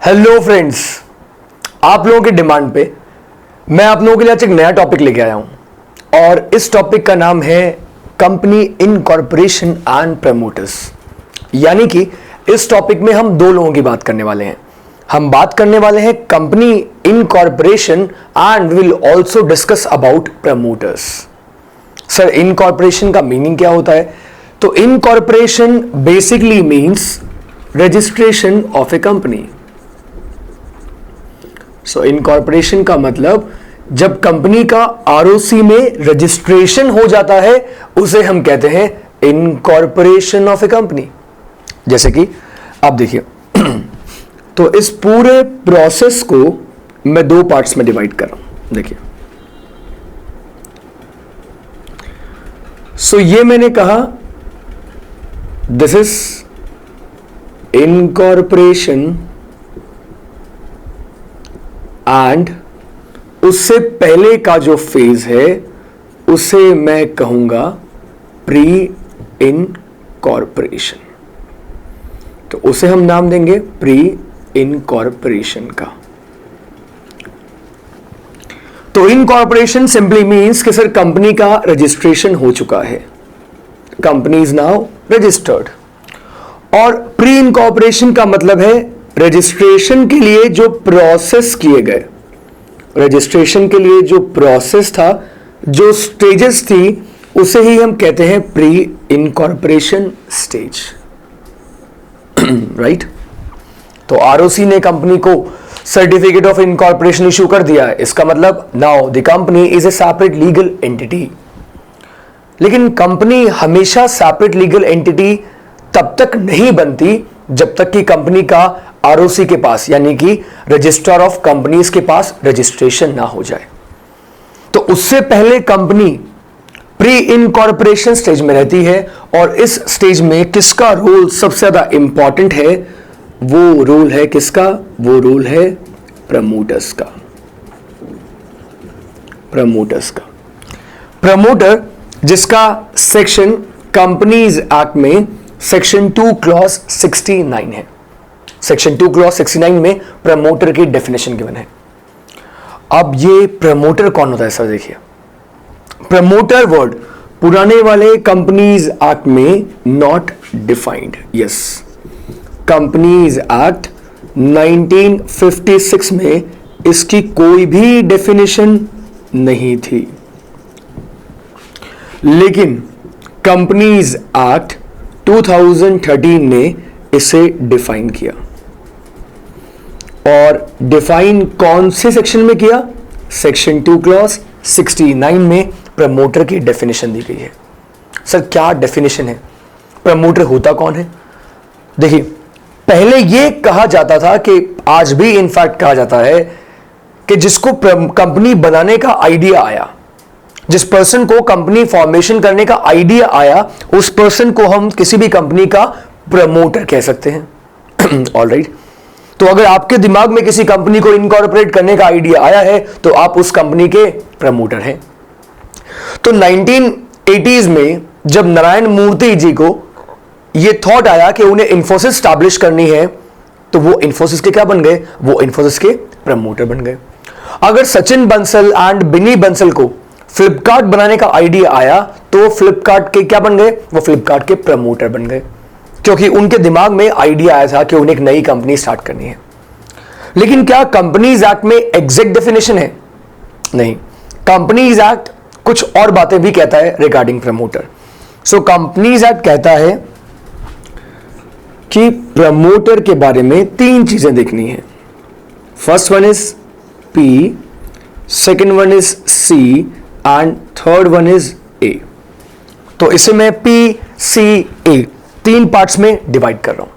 Hello friends, आप लोगों की डिमांड पे मैं आप लोगों के लिए आज एक नया टॉपिक लेके आया हूं और इस टॉपिक का नाम है कंपनी इनकॉर्पोरेशन एंड प्रमोटर्स। यानी कि इस टॉपिक में हम दो लोगों की बात करने वाले हैं। हम बात करने वाले हैं company incorporation and will also discuss about promoters. Sir, incorporation का मीनिंग क्या होता है? तो incorporation basically means registration of A company. So incorporation का मतलब जब कंपनी का आरओसी में रजिस्ट्रेशन हो जाता है उसे हम कहते हैं इनकॉर्पोरेशन ऑफ ए कंपनी। जैसे कि आप देखिए तो इस पूरे प्रोसेस को मैं दो पार्ट्स में डिवाइड कर रहा हूं। देखिए, सो ये मैंने कहा दिस इज इनकॉर्पोरेशन एंड उससे पहले का जो फेज है उसे मैं कहूंगा प्री इनकॉर्पोरेशन। तो उसे हम नाम देंगे प्री इनकॉर्पोरेशन का। तो इनकॉर्पोरेशन सिंपली मीन्स कि सर कंपनी का रजिस्ट्रेशन हो चुका है, कंपनी इज नाउ रजिस्टर्ड। और प्री इनकॉर्पोरेशन का मतलब है रजिस्ट्रेशन के लिए जो प्रोसेस किए गए, रजिस्ट्रेशन के लिए जो प्रोसेस था, जो स्टेजेस थी, उसे ही हम कहते हैं प्री इनकॉर्पोरेशन स्टेज। राइट? तो आरओसी ने कंपनी को सर्टिफिकेट ऑफ इनकॉर्पोरेशन इशू कर दिया है, इसका मतलब now the company is a separate legal entity. लेकिन कंपनी हमेशा सेपरेट लीगल एंटिटी तब तक नहीं बनती जब तक कि कंपनी का आरओसी के पास यानी कि रजिस्ट्रार ऑफ कंपनीज के पास रजिस्ट्रेशन ना हो जाए। तो उससे पहले कंपनी प्री इनकॉर्पोरेशन स्टेज में रहती है और इस स्टेज में किसका रोल सबसे ज्यादा इंपॉर्टेंट है? वो रोल है किसका? वो रोल है प्रमोटर्स का। प्रमोटर्स का प्रमोटर जिसका सेक्शन कंपनीज एक्ट में सेक्शन 2 क्लॉज 69 है। सेक्शन 2 क्लॉज 69 में प्रमोटर की डेफिनेशन गिवन है। अब ये प्रमोटर कौन होता है सर? देखिए, प्रमोटर वर्ड पुराने वाले कंपनीज एक्ट में not defined. Yes, companies act 1956 में इसकी कोई भी डेफिनेशन नहीं थी, लेकिन कंपनीज एक्ट 2013 ने इसे डिफाइन किया। और डिफाइन कौन से सेक्शन में किया? सेक्शन 2 क्लॉज 69 में प्रमोटर की डेफिनेशन दी गई है। सर, क्या डेफिनेशन है? प्रमोटर होता कौन है? देखिए, पहले यह कहा जाता था कि आज भी इनफैक्ट कहा जाता है कि जिसको कंपनी बनाने का आइडिया आया, जिस पर्सन को कंपनी फॉर्मेशन करने का आइडिया आया, उस पर्सन को हम किसी भी कंपनी का प्रमोटर कह सकते हैं। ऑलराइट? तो अगर आपके दिमाग में किसी कंपनी को इनकॉर्पोरेट करने का आइडिया आया है तो आप उस कंपनी के प्रमोटर हैं। तो 1980s में जब नारायण मूर्ति जी को यह थॉट आया कि उन्हें इंफोसिस स्टैब्लिश करनी है, तो वो इंफोसिस के क्या बन गए? वो इंफोसिस के प्रमोटर बन गए। अगर सचिन बंसल एंड बिनी बंसल को फ्लिपकार्ट बनाने का आइडिया आया तो फ्लिपकार्ट के क्या बन गए? वो फ्लिपकार्ट के प्रमोटर बन गए, क्योंकि उनके दिमाग में आइडिया आया था कि उन्हें एक नई कंपनी स्टार्ट करनी है। लेकिन क्या कंपनीज एक्ट में एग्जैक्ट डेफिनेशन है? नहीं। कंपनीज एक्ट कुछ और बातें भी कहता है रिगार्डिंग प्रमोटर। सो कंपनीज एक्ट कहता है कि प्रमोटर के बारे में 3 चीजें देखनी है। First one is P, second one is C and third one is A. तो इसे मैं पी सी ए 3 पार्ट्स में डिवाइड कर रहा हूं।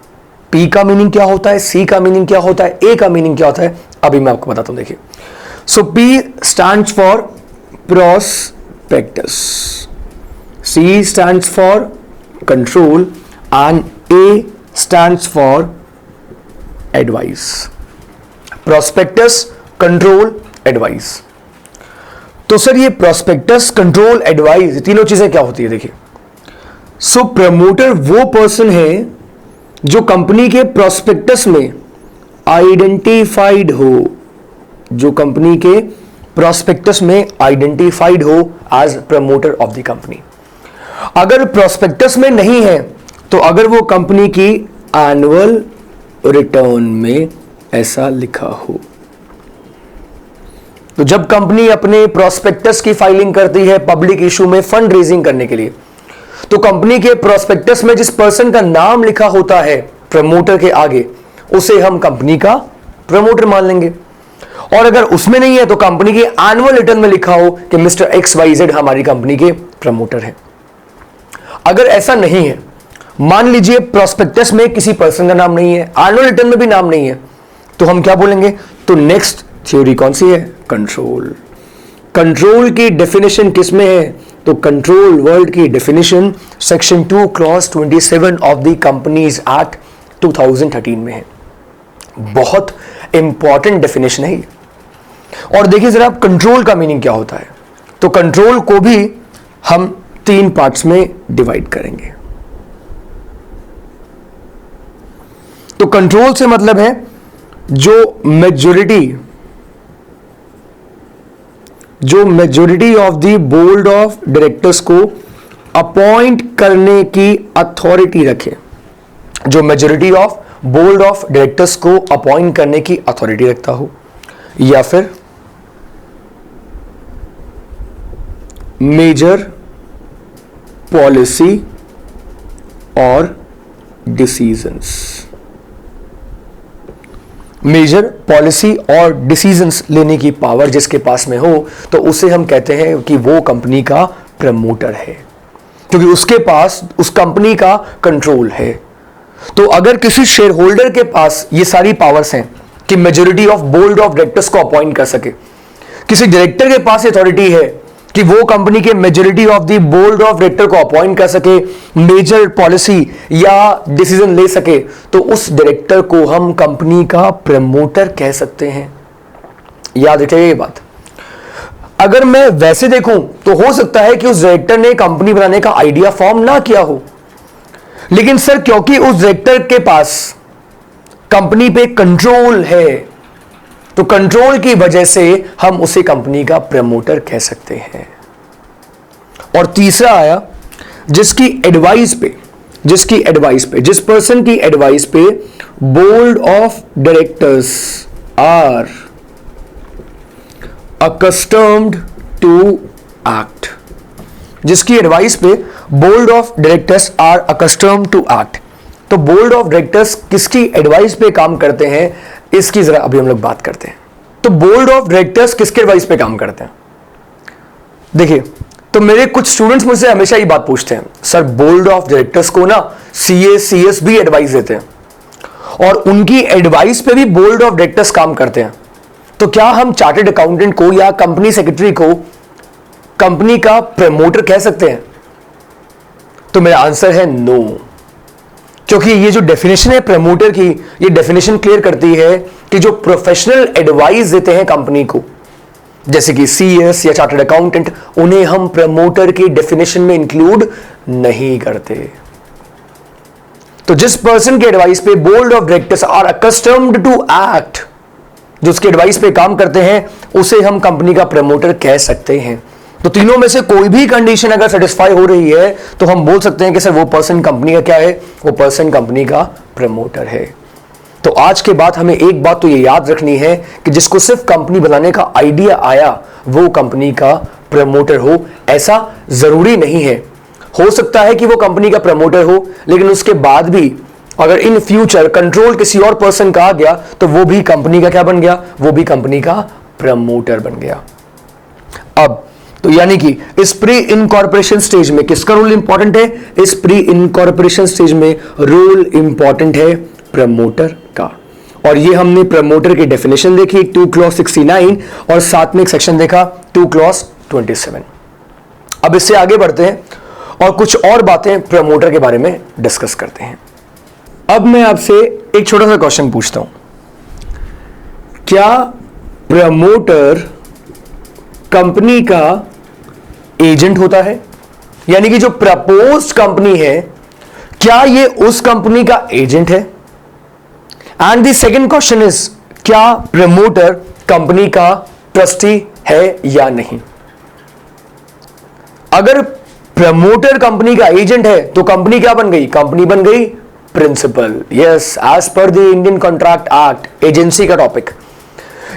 पी का मीनिंग क्या होता है, सी का मीनिंग क्या होता है, ए का मीनिंग क्या होता है, अभी मैं आपको बताता हूं। देखिए, so P stands for prospectus, C stands for control and A stands for advice. Prospectus, control, advice. तो सर ये प्रोस्पेक्टस, कंट्रोल, एडवाइस, तीनों चीजें क्या होती है? देखिए, सो प्रमोटर वो पर्सन है जो कंपनी के प्रोस्पेक्टस में आइडेंटिफाइड हो, जो कंपनी के प्रोस्पेक्टस में आइडेंटिफाइड हो as promoter of the company. अगर प्रोस्पेक्टस में नहीं है तो अगर वो कंपनी की एनुअल रिटर्न में ऐसा लिखा हो। तो जब कंपनी अपने प्रोस्पेक्टस की फाइलिंग करती है पब्लिक इशू में फंड रेजिंग करने के लिए, तो कंपनी के प्रोस्पेक्टस में जिस पर्सन का नाम लिखा होता है प्रमोटर के आगे, उसे हम कंपनी का प्रमोटर मान लेंगे। और अगर उसमें नहीं है तो कंपनी के एनुअल रिटर्न में लिखा हो कि मिस्टर XYZ हमारी कंपनी के प्रमोटर है। अगर ऐसा नहीं है, मान लीजिए प्रोस्पेक्टस में किसी पर्सन का नाम नहीं है, एनुअल रिटर्न में भी नाम नहीं है, तो हम क्या बोलेंगे? तो नेक्स्ट थ्योरी कौन सी है? कंट्रोल। कंट्रोल की डेफिनेशन किस में है? तो कंट्रोल वर्ड की definition section 2 clause 27 of the companies act 2013 में है। बहुत इंपॉर्टेंट डेफिनेशन है ये। और देखिए जरा कंट्रोल का मीनिंग क्या होता है। तो कंट्रोल को भी हम 3 पार्ट्स में डिवाइड करेंगे। तो कंट्रोल से मतलब है जो majority of the board of directors को अपॉइंट करने की अथॉरिटी रखे, जो majority of board of directors को अपॉइंट करने की अथॉरिटी रखता हो, या फिर मेजर पॉलिसी और डिसीजंस। मेजर पॉलिसी और डिसीजंस लेने की पावर जिसके पास में हो, तो उसे हम कहते हैं कि वो कंपनी का प्रमोटर है, क्योंकि उसके पास उस कंपनी का कंट्रोल है। तो अगर किसी शेयर होल्डर के पास ये सारी पावर्स हैं कि majority of board of directors को अपॉइंट कर सके, किसी डायरेक्टर के पास अथॉरिटी है कि वो कंपनी के majority of the board of director को अपॉइंट कर सके, मेजर पॉलिसी या डिसीजन ले सके, तो उस डायरेक्टर को हम कंपनी का प्रमोटर कह सकते हैं। याद रखिएगा ये बात। अगर मैं वैसे देखूं तो हो सकता है कि उस डायरेक्टर ने कंपनी बनाने का आइडिया फॉर्म ना किया हो, लेकिन सर क्योंकि उस डायरेक्टर के पास कंपनी पे कंट्रोल है, तो कंट्रोल की वजह से हम उसे कंपनी का प्रमोटर कह सकते हैं। और तीसरा आया जिस पर्सन की एडवाइस पे board of directors are accustomed to act, जिसकी एडवाइस पे board of directors are accustomed to act. तो बोर्ड ऑफ डायरेक्टर्स किसकी एडवाइस पे काम करते हैं, इसकी जरा अभी हम लोग बात करते हैं। तो बोर्ड ऑफ डायरेक्टर्स किसके एडवाइस पे काम करते हैं? देखिए, तो मेरे कुछ स्टूडेंट्स मुझसे हमेशा ये बात पूछते हैं, सर बोर्ड ऑफ डायरेक्टर्स को ना CS भी एडवाइस देते हैं और उनकी एडवाइस पे भी बोर्ड ऑफ डायरेक्टर्स काम करते हैं, तो क्या हम चार्टर्ड अकाउंटेंट को या कंपनी सेक्रेटरी को कंपनी का प्रमोटर कह सकते हैं? तो मेरा आंसर है नो, क्योंकि ये जो डेफिनेशन है प्रमोटर की, ये डेफिनेशन क्लियर करती है कि जो प्रोफेशनल एडवाइस देते हैं कंपनी को, जैसे कि CS या चार्टर्ड अकाउंटेंट, उन्हें हम प्रमोटर की डेफिनेशन में इंक्लूड नहीं करते। तो जिस पर्सन के एडवाइस पे board of directors are accustomed to act, जो उसके एडवाइस पे काम करते हैं, उसे हम कंपनी का प्रमोटर कह सकते हैं। तो तीनों में से कोई भी कंडीशन अगर सेटिस्फाई हो रही है तो हम बोल सकते हैं कि सर वो पर्सन कंपनी का क्या है, वो पर्सन कंपनी का प्रमोटर है। तो आज के बाद हमें एक बात तो ये याद रखनी है कि जिसको सिर्फ कंपनी बनाने का आइडिया आया वो कंपनी का प्रमोटर हो, ऐसा जरूरी नहीं है। हो सकता है कि वो कंपनी का प्रमोटर हो, लेकिन उसके बाद भी अगर इन फ्यूचर कंट्रोल किसी और पर्सन का आ गया तो वो भी कंपनी का क्या बन गया, वो भी कंपनी का प्रमोटर बन गया। अब तो यानी कि इस प्री इनकॉर्पोरेशन स्टेज में किसका रोल इंपॉर्टेंट है? इस प्री इनकॉर्पोरेशन स्टेज में रोल इंपॉर्टेंट है प्रमोटर का। और ये हमने प्रमोटर की डेफिनेशन देखी 2 क्लॉज 69 और साथ में एक सेक्शन देखा 2 क्लॉज 27। अब इससे आगे बढ़ते हैं और कुछ और बातें प्रमोटर के बारे में डिस्कस करते हैं। अब मैं आपसे एक छोटा सा क्वेश्चन पूछता हूं, क्या प्रमोटर कंपनी का एजेंट होता है? यानी कि जो प्रपोज्ड कंपनी है, क्या ये उस कंपनी का एजेंट है? And the second question is, क्या प्रमोटर कंपनी का ट्रस्टी है या नहीं? अगर प्रमोटर कंपनी का एजेंट है तो कंपनी क्या बन गई? कंपनी बन गई principal. Yes, as per the Indian contract act, agency का टॉपिक,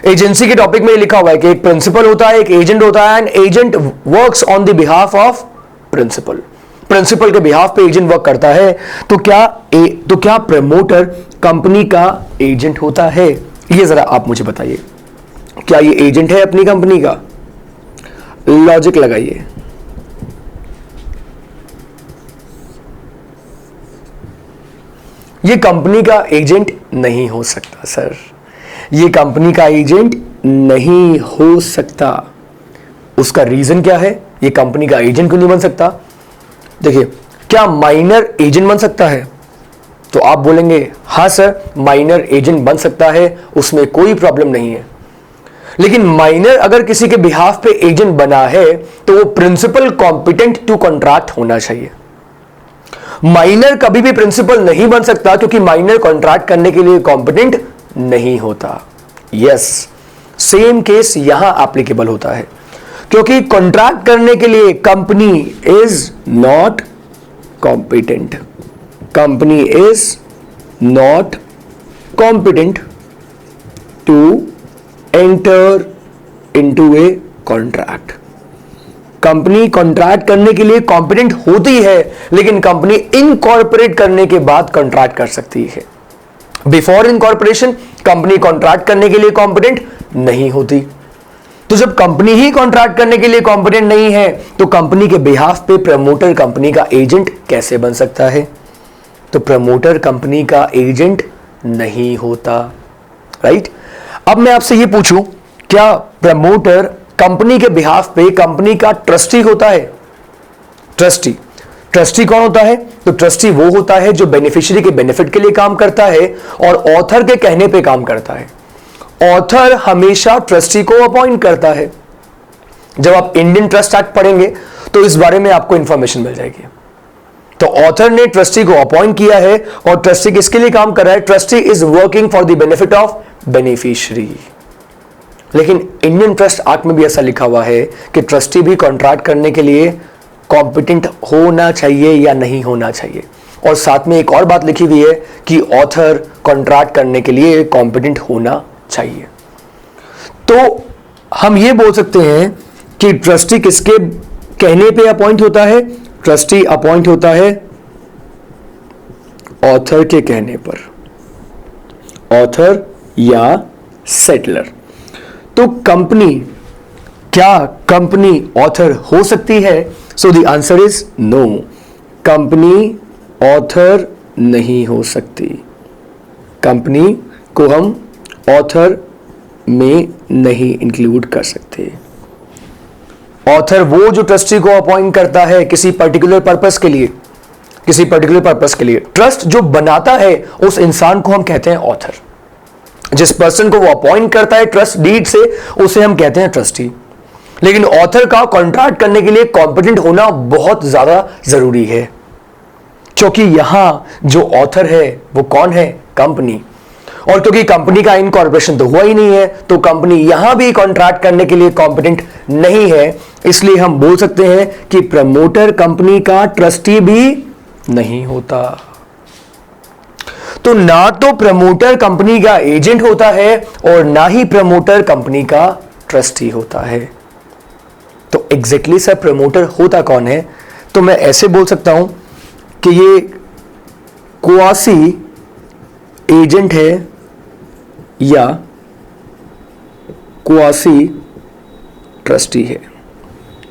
एजेंसी के टॉपिक में लिखा हुआ है कि एक प्रिंसिपल होता है, एक एजेंट होता है, and agent works on the behalf of principal. Principal के बिहाफ पे एजेंट वर्क करता है। तो क्या प्रमोटर कंपनी का एजेंट होता है? ये जरा आप मुझे बताइए, क्या ये एजेंट है अपनी कंपनी का? लॉजिक लगाइए। ये कंपनी का एजेंट नहीं हो सकता सर, ये कंपनी का एजेंट नहीं हो सकता। उसका रीजन क्या है? ये कंपनी का एजेंट क्यों नहीं बन सकता? देखिए, क्या माइनर एजेंट बन सकता है? तो आप बोलेंगे हाँ सर, माइनर एजेंट बन सकता है, उसमें कोई प्रॉब्लम नहीं है। लेकिन माइनर अगर किसी के बिहाफ पे एजेंट बना है तो वो प्रिंसिपल कॉम्पिटेंट टू कॉन्ट्रैक्ट होना चाहिए। माइनर कभी भी प्रिंसिपल नहीं बन सकता क्योंकि माइनर कॉन्ट्रैक्ट करने के लिए कॉम्पिटेंट नहीं होता। यस, सेम केस यहां एप्लीकेबल होता है, क्योंकि कॉन्ट्रैक्ट करने के लिए company is not competent, company is not competent to enter into a contract. Company contract करने के लिए कॉम्पिटेंट होती है, लेकिन कंपनी इनकॉर्पोरेट करने के बाद कॉन्ट्रैक्ट कर सकती है। बिफोर इनकॉर्पोरेशन कंपनी कॉन्ट्रैक्ट करने के लिए कॉम्पिटेंट नहीं होती। तो जब कंपनी ही कॉन्ट्रैक्ट करने के लिए कॉम्पिटेंट नहीं है तो कंपनी के बिहाफ पे प्रमोटर कंपनी का एजेंट कैसे बन सकता है? तो प्रमोटर कंपनी का एजेंट नहीं होता, राइट? अब मैं आपसे ये पूछूं, क्या प्रमोटर कंपनी के बिहाफ पे कंपनी का ट्रस्टी होता है? ट्रस्टी कौन होता है? तो ट्रस्टी वो होता है जो बेनिफिशियरी के बेनिफिट के लिए काम करता है और ऑथर के कहने पे काम करता है। ऑथर हमेशा ट्रस्टी को अपॉइंट करता है। जब आप इंडियन ट्रस्ट एक्ट पढ़ेंगे तो इस बारे में आपको इंफॉर्मेशन मिल जाएगी। तो ऑथर ने ट्रस्टी को अपॉइंट किया है और ट्रस्टी किसके लिए काम कर रहा है? Trustee is working for the benefit of beneficiary. लेकिन इंडियन ट्रस्ट एक्ट में भी ऐसा लिखा हुआ है कि ट्रस्टी भी कॉन्ट्रैक्ट करने के लिए कॉम्पिटेंट होना चाहिए या नहीं होना चाहिए। और साथ में एक और बात लिखी हुई है कि ऑथर कॉन्ट्रैक्ट करने के लिए कॉम्पिटेंट होना चाहिए। तो हम ये बोल सकते हैं कि ट्रस्टी किसके कहने पे अपॉइंट होता है? ट्रस्टी अपॉइंट होता है ऑथर के कहने पर, ऑथर या सेटलर। तो क्या कंपनी ऑथर हो सकती है? So the answer is no, company author नहीं हो सकती। कंपनी को हम ऑथर में नहीं इंक्लूड कर सकते। ऑथर वो जो ट्रस्टी को अपॉइंट करता है किसी पर्टिकुलर पर्पस के लिए, किसी पर्टिकुलर पर्पस के लिए। ट्रस्ट जो बनाता है उस इंसान को हम कहते हैं ऑथर। जिस पर्सन को वो अपॉइंट करता है ट्रस्ट डीड से, उसे हम कहते हैं ट्रस्टी। लेकिन ऑथर का कॉन्ट्रैक्ट करने के लिए कॉम्पिटेंट होना बहुत ज्यादा जरूरी है, क्योंकि यहां जो ऑथर है वो कौन है? कंपनी। और क्योंकि कंपनी का इनकॉर्पोरेशन तो हुआ ही नहीं है, तो कंपनी यहां भी कॉन्ट्रैक्ट करने के लिए कॉम्पिटेंट नहीं है। इसलिए हम बोल सकते हैं कि प्रमोटर कंपनी का ट्रस्टी भी नहीं होता। तो ना तो प्रमोटर कंपनी का एजेंट होता है और ना ही प्रमोटर कंपनी का ट्रस्टी होता है। तो एग्जैक्टली सर प्रमोटर होता कौन है? तो मैं ऐसे बोल सकता हूं कि ये क्वासी एजेंट है या क्वासी ट्रस्टी है।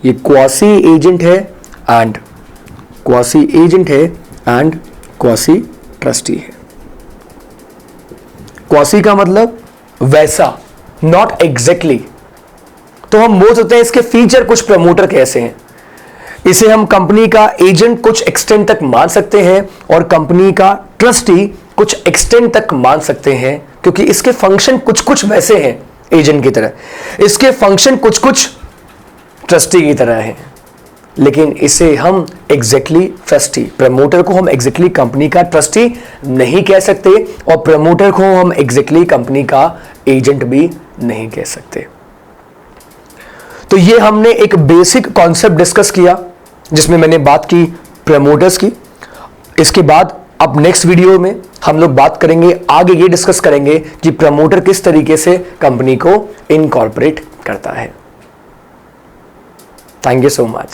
ये क्वासी एजेंट है एंड क्वासी ट्रस्टी है। क्वासी का मतलब वैसा, नॉट एग्जैक्टली। तो हम बोल सकते हैं इसके फीचर कुछ प्रमोटर कैसे हैं। इसे हम कंपनी का एजेंट कुछ एक्सटेंट तक मान सकते हैं और कंपनी का ट्रस्टी कुछ एक्सटेंट तक मान सकते हैं, क्योंकि इसके फंक्शन कुछ कुछ वैसे हैं एजेंट की तरह, इसके फंक्शन कुछ कुछ ट्रस्टी की तरह हैं। लेकिन इसे हम एग्जैक्टली ट्रस्टी, प्रमोटर को हम एग्जैक्टली कंपनी का ट्रस्टी नहीं कह सकते और प्रमोटर को हम एग्जैक्टली कंपनी का एजेंट भी नहीं कह सकते। तो ये हमने एक बेसिक कॉन्सेप्ट डिस्कस किया जिसमें मैंने बात की प्रमोटर्स की। इसके बाद अब नेक्स्ट वीडियो में हम लोग बात करेंगे, आगे ये डिस्कस करेंगे कि प्रमोटर किस तरीके से कंपनी को इनकॉर्पोरेट करता है। Thank you so much.